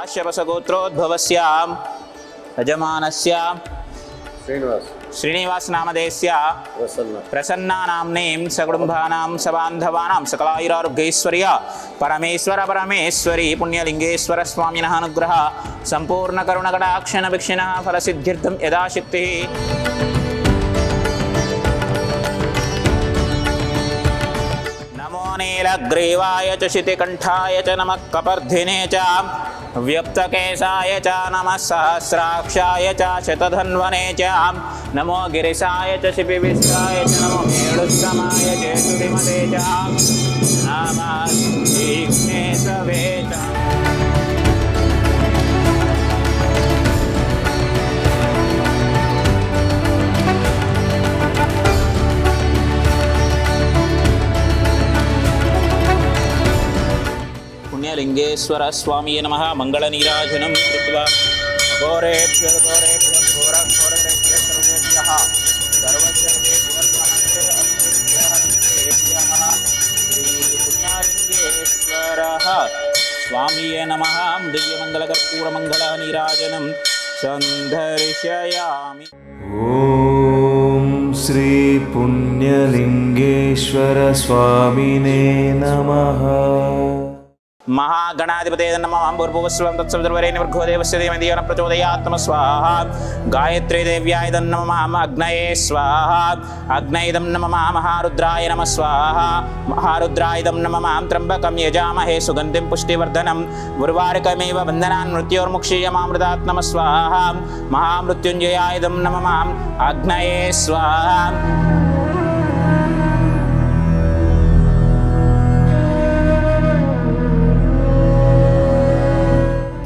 काश्यपसगोत्रोद्भवस्य यजमानस्य श्रीनिवास नामधेयस्य प्रसन्नानाम्नीं सकुटुम्बानां सबान्धवानां सकलायुरारोग्यैश्वर्य परमेश्वरी पुण्यलिंगेश्वर स्वामिनः अनुग्रह सम्पूर्णकरुणकटाक्षणभिक्षिणः फलसिद्ध्यर्थं यदाशक्तिः। नमो नीलग्रीवाय च शितिकण्ठाय च नमः कपर्धिने च व्यक्तकेशाय च नमः सहस्राक्षाय च शतधन्वने च नमो गिरिशाय च शिपिविष्टाय च नमो मेढुस्तमाय च सुरिमते च नमः विघ्नेशवे च। पुण्यलिंगेश्वर स्वामी नमः। मंगलनीराजनं कृत्वा घोरेभ्यो घोरेभ्यो घोरेभ्यः सर्वेभ्यः पुण्यलिंगेश्वरः स्वामी नमः। दिव्यमङ्गलकर्पूरमङ्गलनीराजनं सन्दर्शयामि। ॐ श्री पुण्यलिंगेश्वर स्वामिने नमः। महागणाधिपते नमः। भूर्भुवस्वं तत्सवितुर्वरेण्यं भर्गो देवस्य धीमहि धियो न प्रचोदयात्। नमः स्वाहा। गायत्री देव्याय नमः। अग्नये स्वाहा। अग्नयेदं नमः। महारुद्राय नमः स्वाहा। महारुद्रायदं नमः। त्र्यम्बकं यजामहे सुगन्धिं पुष्टिवर्धनम् उर्वारुकमेव बन्धनान् मृत्योर्मुक्षीयमामृतात्। नमः स्वाहा। महामृत्युञ्जयायदं नमः। अग्नये स्वाहा।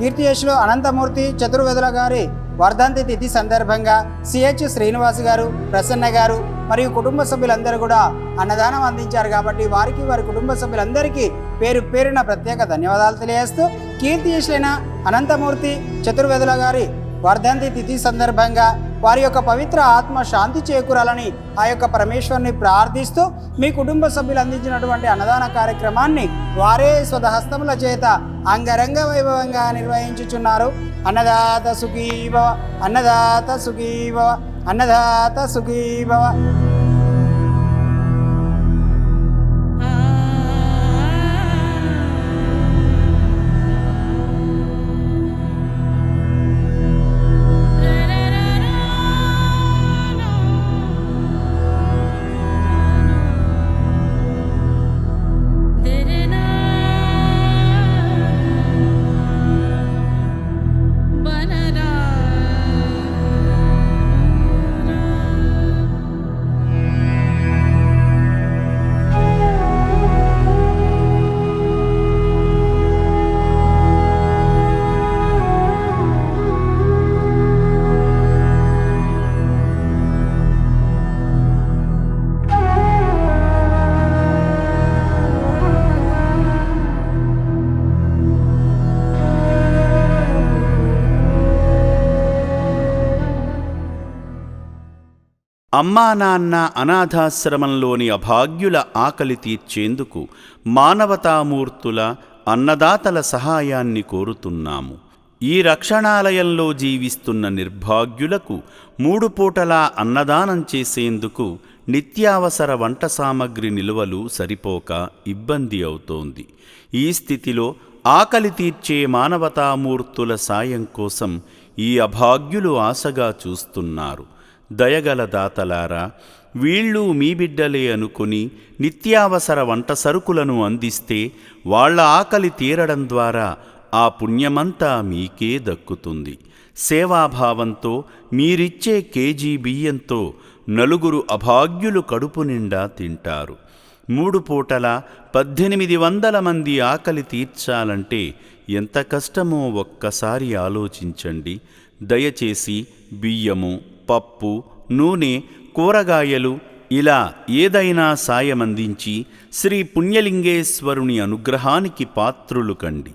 కీర్తిశేషులు అనంతమూర్తి చతుర్వేదుల గారి వర్ధంతి తిథి సందర్భంగా సిహెచ్ శ్రీనివాస్ గారు, ప్రసన్న గారు మరియు కుటుంబ సభ్యులందరూ కూడా అన్నదానం అందించారు. కాబట్టి వారికి వారి కుటుంబ సభ్యులందరికీ పేరు పేరున ప్రత్యేక ధన్యవాదాలు తెలియజేస్తూ కీర్తిశేషులైన అనంతమూర్తి చతుర్వేదుల గారి వర్ధంతి తిథి సందర్భంగా వారి యొక్క పవిత్ర ఆత్మ శాంతి చేకూరాలని ఆ యొక్క పరమేశ్వరుని ప్రార్థిస్తూ మీ కుటుంబ సభ్యులు అందించినటువంటి అన్నదాన కార్యక్రమాన్ని వారే స్వహస్తముల చేత అంగరంగ వైభవంగా నిర్వహించుచున్నారు. అన్నదాత సుఖీభవ, అన్నదాత సుఖీభవ, అన్నదాత సుఖీభవ. అమ్మా నాన్న అనాథాశ్రమంలోని అభాగ్యుల ఆకలి తీర్చేందుకు మానవతామూర్తుల అన్నదాతల సహాయాన్ని కోరుతున్నాము. ఈ రక్షణాలయంలో జీవిస్తున్న నిర్భాగ్యులకు 3 పూటలా అన్నదానం చేసేందుకు నిత్యావసర వంట సామగ్రి నిల్వలు సరిపోక ఇబ్బంది అవుతోంది. ఈ స్థితిలో ఆకలి తీర్చే మానవతామూర్తుల సాయం కోసం ఈ అభాగ్యులు ఆశగా చూస్తున్నారు. దయగల దాతలారా, వీళ్ళు మీ బిడ్డలే అనుకుని నిత్యావసర వంట సరుకులను అందిస్తే వాళ్ల ఆకలి తీరడం ద్వారా ఆ పుణ్యమంతా మీకే దక్కుతుంది. సేవాభావంతో మీరిచ్చే కేజీ బియ్యంతో 4 అభాగ్యులు కడుపు నిండా తింటారు. 3 పూటల 1800 మంది ఆకలి తీర్చాలంటే ఎంత కష్టమో ఒక్కసారి ఆలోచించండి. దయచేసి బియ్యము, పప్పు, నూనె, కూరగాయలు ఇలా ఏదైనా సాయమందించి శ్రీ పుణ్యలింగేశ్వరుని అనుగ్రహానికి పాత్రులు కండి.